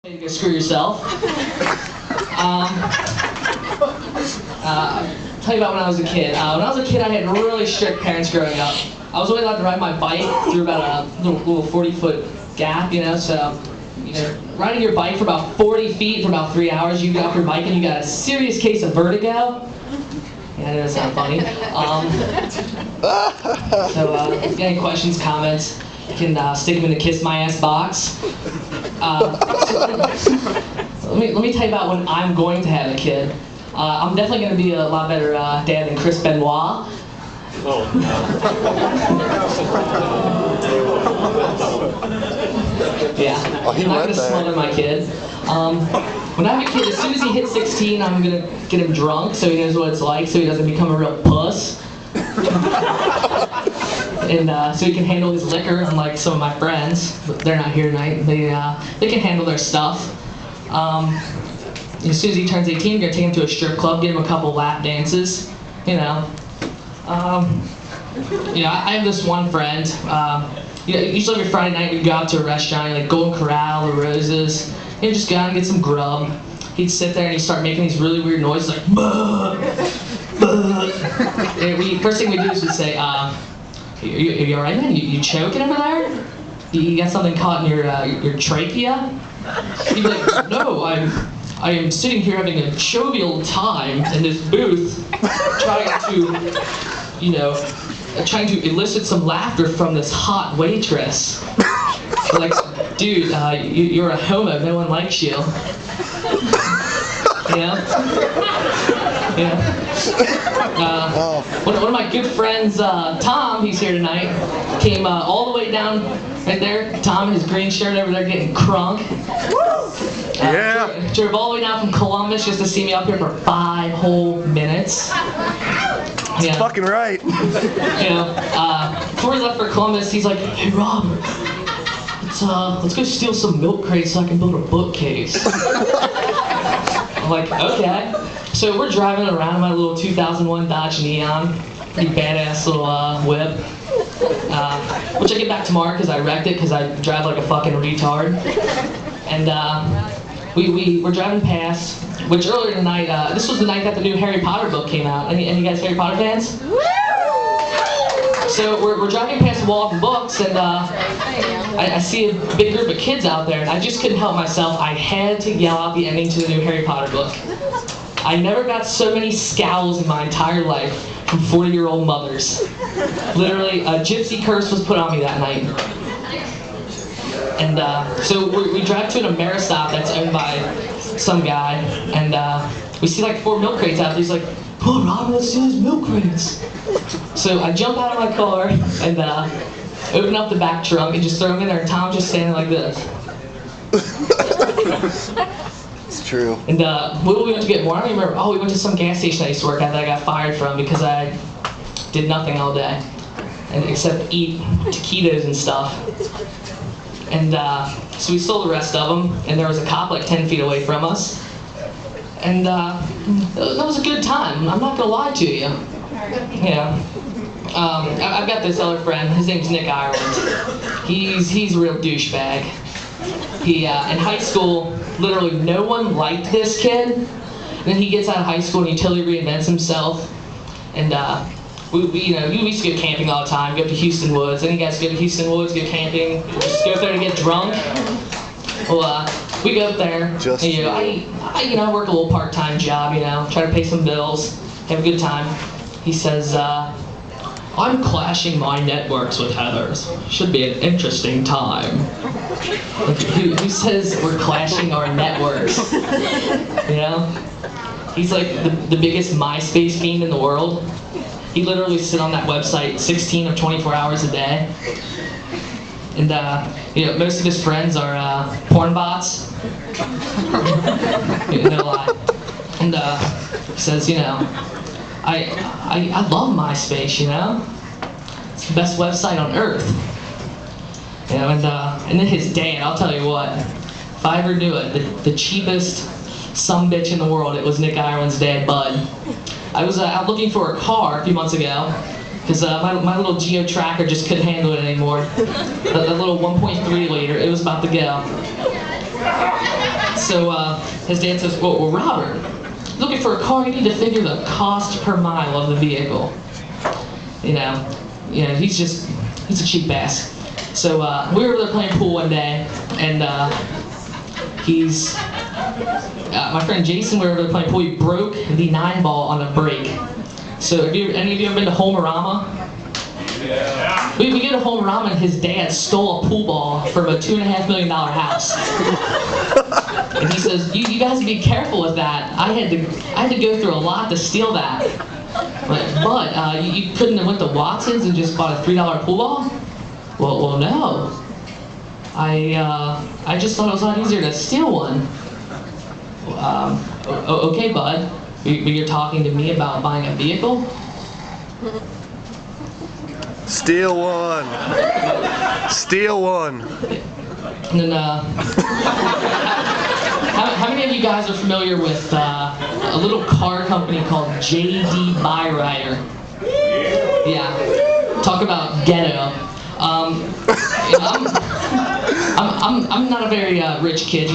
You go screw yourself. Tell you about when I was a kid. When I was a kid, I had really strict parents growing up. I was only allowed to ride my bike through about a little 40-foot gap, so riding your bike for about 40 feet for about 3 hours, you get off your bike and you got a serious case of vertigo. Yeah, that does sound funny. So, if you got any questions, comments, you can stick them in the Kiss My Ass box. Let me tell you about when I'm going to have a kid. I'm definitely going to be a lot better dad than Chris Benoit. Oh, Yeah, oh, I'm not going to smother my kid. When I have a kid, as soon as he hits 16, I'm going to get him drunk so he knows what it's like, so he doesn't become a real puss. And so he can handle his liquor, unlike some of my friends. But they're not here tonight. They can handle their stuff. As soon as he turns 18, you're going to take him to a strip club, give him a couple lap dances, I have this one friend, usually every Friday night we'd go out to a restaurant, like Golden Corral or Roses, he'd just go out and get some grub. He'd sit there and he'd start making these really weird noises like, "Buh, buh." First thing we do is we'd say, you alright, man? You choking over there? You got something caught in your trachea? He'd be like, no, I am sitting here having a jovial time in this booth, trying to elicit some laughter from this hot waitress. So like, dude, you're a homo, no one likes you. One of my good friends, Tom, he's here tonight, came all the way down right there. Tom in his green shirt over there getting crunk. Drove all the way down from Columbus just to see me up here for 5 whole minutes. That's fucking right. Before he left for Columbus, he's like, "Hey Rob, let's go steal some milk crates so I can build a bookcase." I'm like, okay. So we're driving around in my little 2001 Dodge Neon, pretty badass little whip, which I get back tomorrow because I wrecked it because I drive like a fucking retard. And we're driving past, which earlier tonight, this was the night that the new Harry Potter book came out. Any guys Harry Potter fans? So we're driving past a wall of books, and I see a big group of kids out there, and I just couldn't help myself. I had to yell out the ending to the new Harry Potter book. I never got so many scowls in my entire life from 40-year-old mothers. Literally, a gypsy curse was put on me that night. And so we drive to an Ameristop that's owned by some guy, and we see like 4 milk crates out there. He's like, "Come on, Rob, let's see these milk crates." So I jump out of my car and open up the back trunk and just throw them in there, and Tom's just standing like this. It's true. And what we went to get more? I don't even remember. Oh, we went to some gas station I used to work at that I got fired from because I did nothing all day, except eat taquitos and stuff. And so we stole the rest of them, and there was a cop like 10 feet away from us. And that was a good time, I'm not gonna lie to you. I've got this other friend, his name's Nick Ireland. He's a real douchebag. In high school, literally no one liked this kid. And then he gets out of high school and he totally reinvents himself. And we used to go camping all the time, go up to Houston Woods. Any guys go to Houston Woods, go camping, just go up there to get drunk? Well, we go up there, and, I work a little part-time job, try to pay some bills, have a good time. He says, "I'm clashing my networks with Heather's. Should be an interesting time." Who says we're clashing our networks? He's like the biggest MySpace fiend in the world. He literally sits on that website 16 of 24 hours a day. And most of his friends are porn bots. No lie. And he says, I love MySpace, It's the best website on earth. And then his dad, I'll tell you what, if I ever knew it, the cheapest sumbitch in the world, it was Nick Ireland's dad, Bud. I was out looking for a car a few months ago, because my little Geo Tracker just couldn't handle it anymore. That little 1.3 liter, it was about to go. So his dad says, well, Robert, looking for a car, you need to figure the cost per mile of the vehicle. He's a cheap ass. So we were over there playing pool one day, and my friend Jason, we were over there playing pool, he broke the 9-ball on a break. So any of you ever been to Homerama? Yeah. We get to Homerama and his dad stole a pool ball from a $2.5 million house. And he says, you guys be careful with that. I had to go through a lot to steal that. But you couldn't have went to Watson's and just bought a $3 pool ball? Well, no. I just thought it was a lot easier to steal one. Okay, bud. But you're talking to me about buying a vehicle? Steal one. Steal one. And then, how many of you guys are familiar with a little car company called J.D. Byrider? Yeah. Talk about ghetto. I'm not a very rich kid,